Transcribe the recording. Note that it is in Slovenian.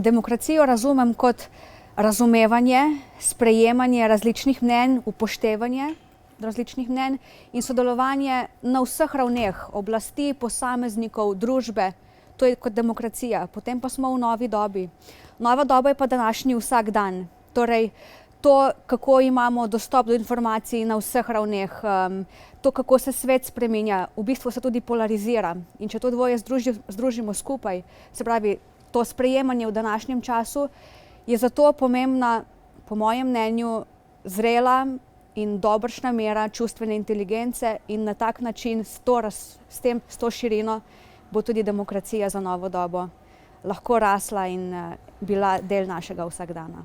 Demokracijo razumem kot razumevanje, sprejemanje različnih mnenj, upoštevanje različnih mnenj in sodelovanje na vseh ravneh oblasti, posameznikov, družbe. To je kot demokracija. Potem pa smo v novi dobi. Nova doba je pa današnji vsakdan. Torej, to, kako imamo dostop do informacij na vseh ravneh, to, kako se svet spreminja, v bistvu se tudi polarizira. In če to dvoje združimo skupaj, se pravi, to sprejemanje v današnjem času, je zato pomembna, po mojem mnenju, zrela in dobršna mera čustvene inteligence in na tak način, s to širino, bo tudi demokracija za novo dobo lahko rasla in bila del našega vsakdana.